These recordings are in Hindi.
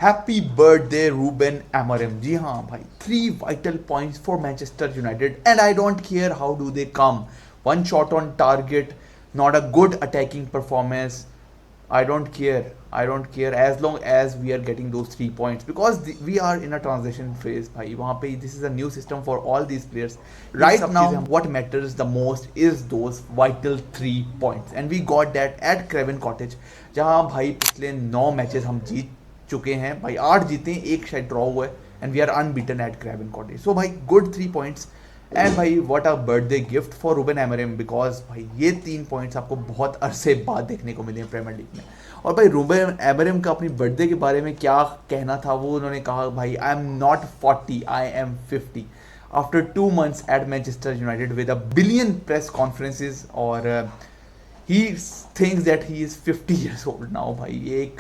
Happy birthday Ruben Amorim. जी हाँ भाई, 3 vital points for Manchester United and I don't care how do they come. One shot on target, not a good attacking performance. I don't care as long as we are getting those 3 points because we are in a transition phase भाई वहाँ पे this is a new system for all these players right now. What matters the most is those vital 3 points and we got that at Craven Cottage जहाँ भाई पिछले 9 मैचेस हम जीत चुके हैं भाई, 8 जीते हैं, एक शायद ड्रॉ हुआ है and we are unbeaten at Craven Cottage. So भाई गुड 3 पॉइंट्स एंड भाई what a birthday gift for Ruben Amorim because भाई ये 3 पॉइंट्स आपको बहुत अरसे बाद देखने को मिले हैं प्रीमियर लीग में। और भाई रूबेन एमोरिम का अपनी बर्थडे के बारे में क्या कहना था, वो उन्होंने कहा भाई I am not 40 I am 50 after 2 months at Manchester United with a billion press conferences और he thinks that he is 50 years old now. भाई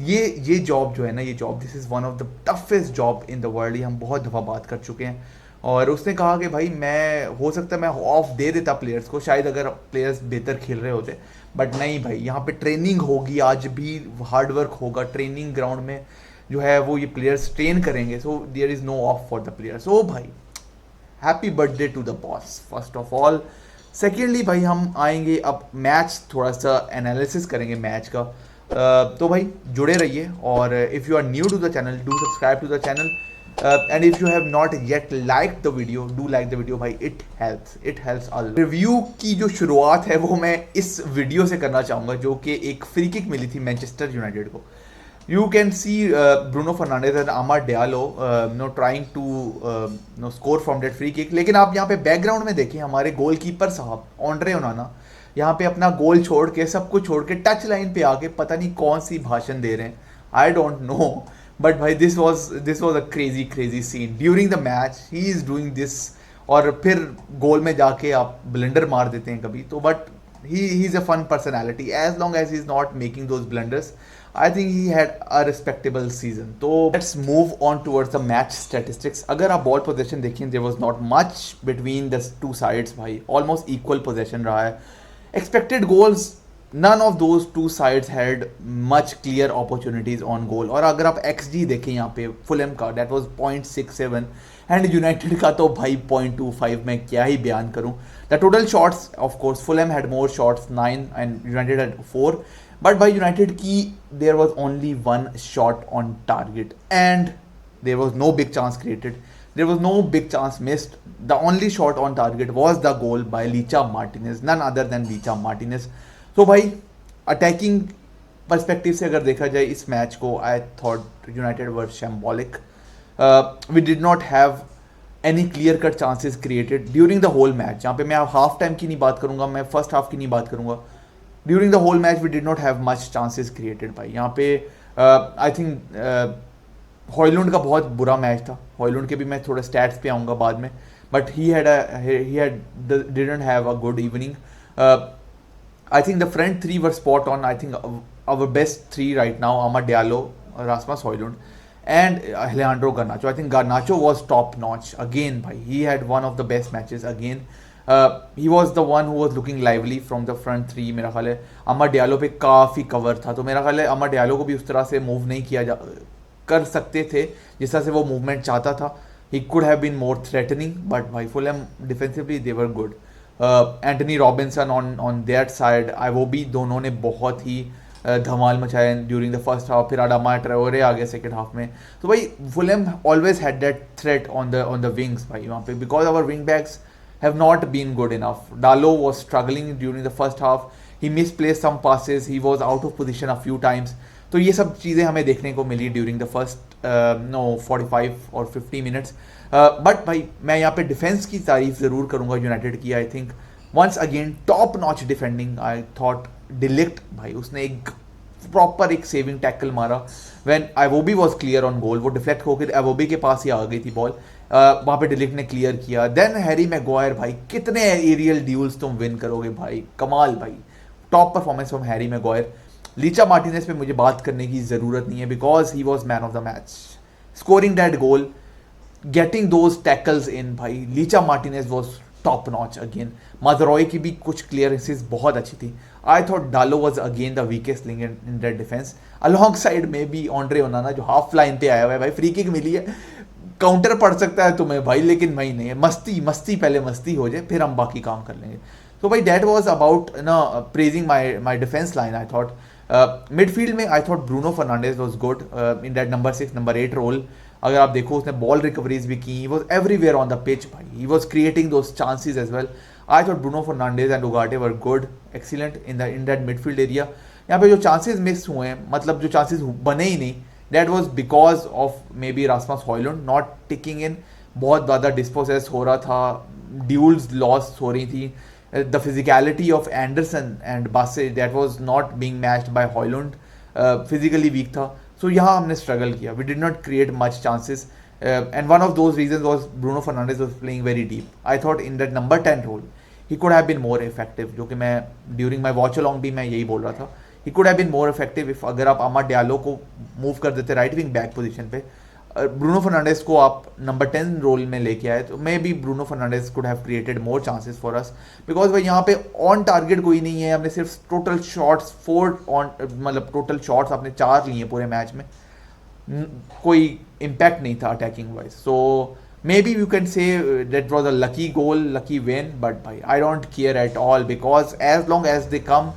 ये जॉब जो है ना, ये job this is one of the toughest job in the world, ये हम बहुत दफ़ा बात कर चुके हैं। और उसने कहा कि भाई मैं हो सकता है मैं ऑफ दे देता प्लेयर्स को शायद अगर प्लेयर्स बेहतर खेल रहे होते, बट नहीं भाई, यहाँ पे ट्रेनिंग होगी, आज भी हार्ड वर्क होगा ट्रेनिंग ग्राउंड में जो है वो ये प्लेयर्स ट्रेन करेंगे। So there is no off for the players. So भाई happy birthday to the boss first of all. Secondly भाई हम आएंगे अब मैच, थोड़ा सा एनालिसिस करेंगे मैच का। तो भाई जुड़े रहिए और if you are new to the channel do subscribe to the channel and if you have not yet like the video do like the video भाई, it helps a lot. Review की जो शुरुआत है वो मैं इस वीडियो से करना चाहूँगा जो कि एक फ्री किक मिली थी मैनचेस्टर यूनाइटेड को। You can see Bruno Fernandes and Amad Diallo trying to score from that free kick, लेकिन आप यहाँ पे बैकग्राउंड में देखिए हमारे गोलकीपर साहब ऑन्ड्रे ओनाना यहाँ पे अपना गोल छोड़ के सब कुछ छोड़ के टच लाइन पे आके पता नहीं कौन सी भाषण दे रहे हैं, आई डोंट नो, बट भाई this was a crazy scene during the match. He is doing this और फिर गोल में जाके आप ब्लंडर मार देते हैं कभी तो, but he is a fun personality as long as he's not making those blunders. I think he had a respectable season. So let's move on towards the match statistics. अगर आप ball possession देखें there was not much between the two sides भाई, almost equal possession रहा है। Expected goals, none of those two sides had much clear opportunities on goal। और अगर आप XG देखें यहाँ पे फुलहम का that was 0.67 एंड यूनाइटेड का तो भाई 0.25, मैं क्या ही बयान करूं। The total shots of course Fulham had more shots 9 and United had 4, but भाई यूनाइटेड की there was only 1 shot on target and there was no big chance created, there was no big chance missed. The only shot on target was the goal by Licha Martinez, none other than Licha Martinez. तो भाई अटैकिंग पर्सपेक्टिव से अगर देखा जाए इस मैच को, I thought United were shambolic. We did not have any clear cut chances created during the whole match। यहाँ पे मैं हाफ टाइम की नहीं बात करूँगा, मैं फर्स्ट हाफ की नहीं बात करूँगा। During the whole match we did not have much chances created भाई। यहाँ पे आई थिंक हॉयलैंड का बहुत बुरा मैच था, हॉयलैंड के भी मैं थोड़ा स्टैट्स पे आऊँगा बाद में, but he didn't have a good evening। I think the front three were spot on। I think our best three right now, Amad Diallo, Rasmus Hojlund and Alejandro Garnacho। I think Garnacho was top notch again bhai, he had one of the best matches again। he was the one who was looking lively from the front three। मेरा ख्याल है अमर डियालो पे काफ़ी कवर था, तो मेरा ख्याल है अमर डियालो को भी उस तरह से मूव नहीं किया कर सकते थे जिस तरह से वो मूवमेंट चाहता था। he could have been more threatening, but भाई Fulham defensively they were good। Antony Robinson on their side, Iwobi, दोनों ने बहुत ही धमाल मचाया ड्यूरिंग द फर्स्ट हाफ, फिर अडामा ट्रेओरे आ गए सेकेंड हाफ में। तो भाई Fulham always had that threat on the wings भाई वहाँ पे, because our wing backs have not been good enough. Dalot was struggling during the first half, he misplace some passes, he was out of position a few times. तो ये सब चीज़ें हमें देखने को मिली ड्यूरिंग द फर्स्ट 45 और 50 मिनट्स। बट भाई मैं यहाँ पे डिफेंस की तारीफ ज़रूर करूँगा यूनाइटेड की। I think once again top notch defending. I thought De Ligt भाई उसने एक प्रॉपर एक सेविंग टैकल मारा when Iwobi was clear on goal, वो डिफ्लेक्ट होकर Iwobi के पास ही आ गई थी बॉल, वहाँ पे डिलिक्ट ने क्लियर किया। देन हैरी मैगवायर भाई, कितने एरियल ड्यूल्स तुम विन करोगे भाई, कमाल भाई, top performance from Harry Maguire. Licha Martinez पे मुझे बात करने की ज़रूरत नहीं है because he was man of the match, scoring that goal, getting those tackles in भाई। Licha Martinez was top notch again. Mazraoui की भी कुछ क्लियरेंसेस बहुत अच्छी थी। I thought Dalot was again the weakest link in that defence, alongside में भी ऑन्ड्रे ओनाना जो हाफ लाइन पे आया हुआ है भाई, फ्री किक मिली है, काउंटर पड़ सकता है तुम्हें भाई, लेकिन वही नहीं है, मस्ती मस्ती पहले मस्ती हो जाए फिर हम बाकी काम कर लेंगे। तो भाई दैट वाज अबाउट ना praising my defence line. I thought midfield में I thought Bruno Fernandes was good in that number 6 number 8 role. अगर आप देखो उसने बॉल रिकवरीज भी की, he was everywhere on the pitch भाई, he was creating those chances as well. I thought Bruno Fernandes and Ugarte were good, excellent in that midfield area. यहाँ पे जो चांसेस मिस हुए हैं, मतलब जो चांसेस बने ही नहीं, that was because of maybe Rasmus Hojlund not ticking in. बहुत ज़्यादा डिस्पोसेस हो रहा था, ड्यूल्स लॉस हो रही थी, the physicality of Anderson and Bassey that was not being matched by Hojlund, physically weak था। सो यहाँ हमने स्ट्रगल किया, we did not create much chances and one of those reasons was Bruno Fernandes was playing very deep. I thought in that number 10 role he could have been more effective, जो कि मैं ड्यूरिंग माई वॉच अलॉन्ग भी मैं यही बोल रहा था, he could have been more effective if अगर आप आमा डियालो को मूव कर देते राइट विंग बैक पोजीशन पे, ब्रूनो फर्नांडिस को आप नंबर 10 रोल में लेके आए, तो maybe Bruno Fernandes could have created more chances for us, because भाई यहाँ पे ऑन टारगेट कोई नहीं है। हमने सिर्फ टोटल शॉट्स 4 ऑन, मतलब टोटल शॉट्स आपने 4 लिए पूरे मैच में, कोई इम्पैक्ट नहीं था attacking wise. So maybe you can say that was a lucky goal, lucky win, but भाई I don't care at all, because as long as they come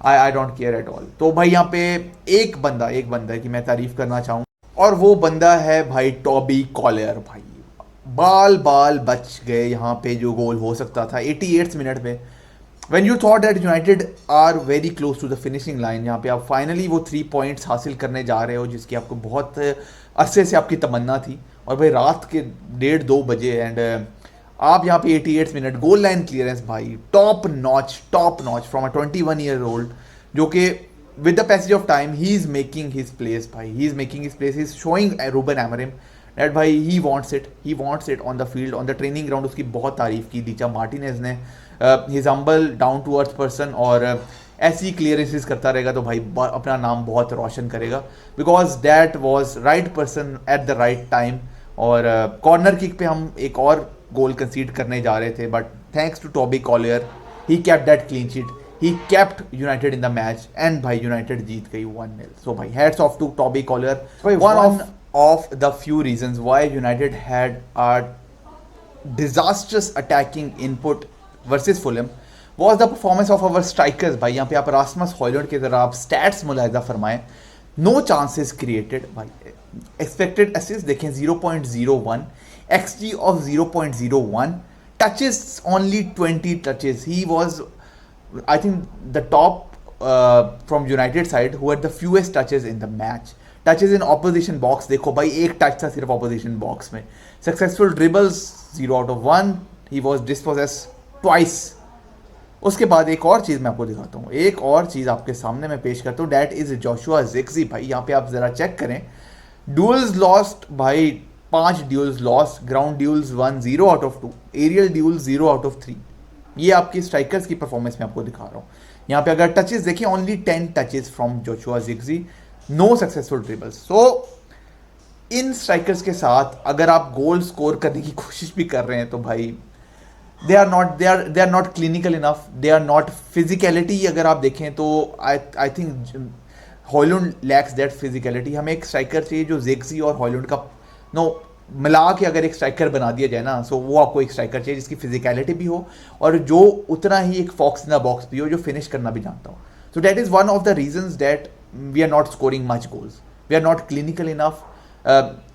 I don't care at all. तो भाई यहाँ पे एक बंदा है कि मैं तारीफ करना चाहूँ, और वो बंदा है भाई टॉबी कॉलियर। भाई बाल बाल बच गए यहाँ पे, जो गोल हो सकता था 88 मिनट पे, when you thought that United are very close to the finishing line, यहाँ पे आप फाइनली वो 3 पॉइंट्स हासिल करने जा रहे हो जिसकी आपको बहुत अरसे से आपकी तमन्ना थी, और भाई रात के 1:30-2 बजे, एंड आप यहाँ पे 88 मिनट गोल लाइन क्लियरेंस भाई top notch from a 21 year old, जो कि with the passage of time he is making his place भाई, he is making his place, he is showing Ruben Amorim that भाई he wants it on the field, on the training ground। उसकी बहुत तारीफ की लीचा मार्टिनेज ने, he is humble down to earth person, और ऐसी क्लियरेंसेस करता रहेगा तो भाई अपना नाम बहुत रोशन करेगा, because that was right person at the right time। और कॉर्नर किक पे हम एक और गोल कंसीड करने जा रहे थे, but thanks to Toby Collyer he kept that clean sheet, he kept United in the match, and भाई United जीत गई 1-0। So भाई hats off to Toby Collier। One of the few reasons why United had a disastrous attacking input versus Fulham was the performance of our strikers। भाई यहाँ पे आप रासमस हॉयलैंड के ज़रा आप स्टैट्स मुलाहिजा फरमाएं, नो चांसेस क्रिएटेड भाई, एक्सपेक्टेड असिस्ट देखें 0.01, XG of 0.01, touches only 20 touches। He was I think the top from United side who had the fewest touches in the match। touches in opposition box देखो भाई, एक टच था सिर्फ opposition box में। successful dribbles 0 out of 1, he was dispossessed twice। उसके बाद एक और चीज़ मैं आपको दिखाता हूँ, एक और चीज़ आपके सामने मैं पेश करता हूँ, डैट इज जोशुआ ज़िक्सी। भाई यहाँ पे आप ज़रा चेक करें, ड्यूल्स लॉस्ट भाई 5 duels lost, ground duels 1, 0 out of 2, aerial duels 0 out of 3। ये आपकी स्ट्राइकर्स की परफॉर्मेंस में आपको दिखा रहा हूँ। यहाँ पे अगर टचेस देखिए, only 10 touches from Joshua Zirkzee, no successful dribbles. So इन स्ट्राइकर्स के साथ अगर आप गोल स्कोर करने की कोशिश भी कर रहे हैं तो भाई they are not clinical enough, they are not physicality. अगर आप देखें तो I think Hojlund lacks that physicality. हमें एक स्ट्राइकर चाहिए जो ज़िक्सी और हॉयलैंड का मिला के अगर एक स्ट्राइकर बना दिया जाए ना, सो वो आपको एक स्ट्राइकर चाहिए जिसकी फिजिकलिटी भी हो और जो उतना ही एक फॉक्स इन द बॉक्स भी हो, जो फिनिश करना भी जानता हो। So that is one of the reasons that we are not scoring much goals, we are not clinical enough.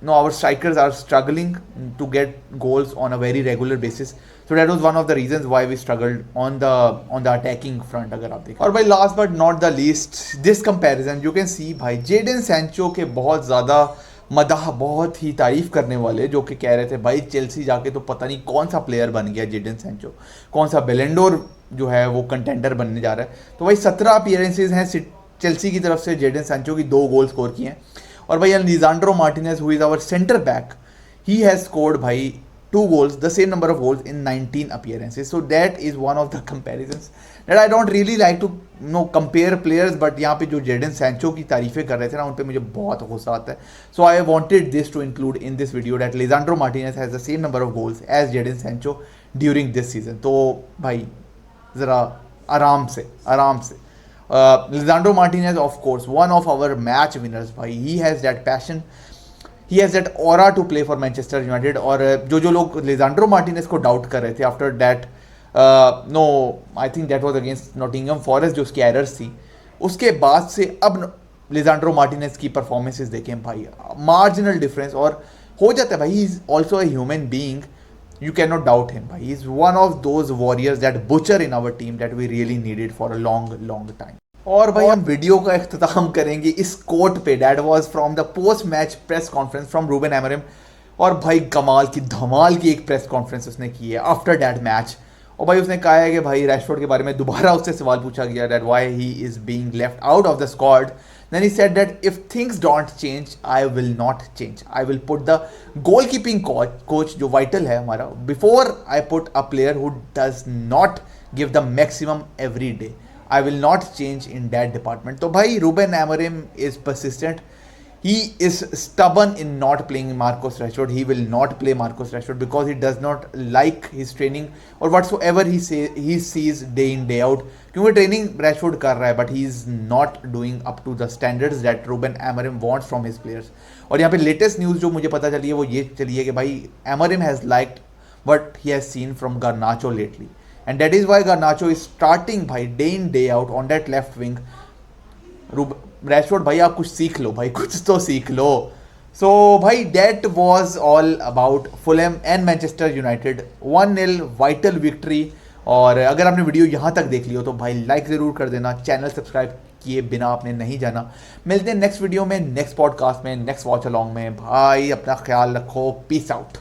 No, our strikers are struggling to get goals on a very regular basis, so that was one of the reasons why we struggled on the attacking front। अगर आप देखें, और भाई last but not the least, this comparison you can see भाई जेडन सैंचो के बहुत ज़्यादा मदाह, बहुत ही तारीफ करने वाले, जो कि कह रहे थे भाई चेल्सी जाके तो पता नहीं कौन सा प्लेयर बन गया जेडन सैंचो, कौन सा बेलेंडोर जो है वो कंटेंडर बनने जा रहा है। तो भाई 17 अपीयरेंसेज हैं चेल्सी की तरफ से, जेडन सैंचो की 2 गोल स्कोर किए हैं। और भाई Lisandro Martinez who is our centre back, he has scored भाई 2 goals, the same number of goals in 19 appearances। So that is one of the comparisons that I don't really like to compare players, but यहाँ पे जो जेडन सैंचो की तारीफें कर रहे थे ना, उन पे मुझे बहुत गुस्सा आता है। So I wanted this to include in this video that Lisandro Martinez has the same number of goals as Jadon Sancho during this season. तो भाई ज़रा आराम से आराम से। Lisandro Martinez of course one of our match winners भाई, he has that passion, he has that aura to play for Manchester United. और जो लोग लिसांड्रो मार्टिनेज को डाउट कर रहे थे after that, no I think that was against Nottingham Forest जो उसकी एरर्स थी, उसके बाद से अब लिसांड्रो मार्टिनेज की परफॉर्मेंसेज देखें भाई, मार्जिनल डिफरेंस। और हो जाता है भाई, he is also a human being, you cannot doubt him bhai. He's one of those warriors that butcher in our team that we really needed for a long time. और भाई हम वीडियो का इख्तिताम करेंगे इस कोट पे, that was from the post match press conference from Ruben Amorim. और भाई कमाल की धमाल की एक प्रेस कॉन्फ्रेंस उसने की है आफ्टर दैट मैच। और भाई उसने कहा है कि भाई रैशफोर्ड के बारे में दोबारा उससे सवाल पूछा गया that why he is being left out of the squad. Then he said that if things don't change, I will not change. I will put the goalkeeping coach जो vital है हमारा, before I put a player who does not give the maximum every day. I will not change in that department. तो भाई Ruben Amorim is persistent. He is stubborn in not playing Marcus Rashford. He will not play Marcus Rashford because he does not like his training or whatsoever he sees day in day out. क्योंकि ट्रेनिंग रैशफोर्ड कर रहा है but he is not doing up to the standards that Ruben Amorim wants from his players. और यहाँ पे लेटेस्ट न्यूज़ जो मुझे पता चली है वो ये चली है कि भाई Amorim has liked what he has seen from Garnacho lately, and that is why Garnacho is starting भाई day in day out on that left wing. Rashford भाई आप कुछ सीख लो भाई, कुछ तो सीख लो। सो भाई that was all about Fulham and Manchester United 1-0 vital victory. और अगर आपने वीडियो यहाँ तक देख लियो तो भाई लाइक ज़रूर कर देना, चैनल सब्सक्राइब किए बिना आपने नहीं जाना। मिलते हैं नेक्स्ट वीडियो में, नेक्स्ट पॉडकास्ट में, नेक्स्ट वॉच अलॉन्ग में। भाई अपना ख्याल रखो, पीस आउट।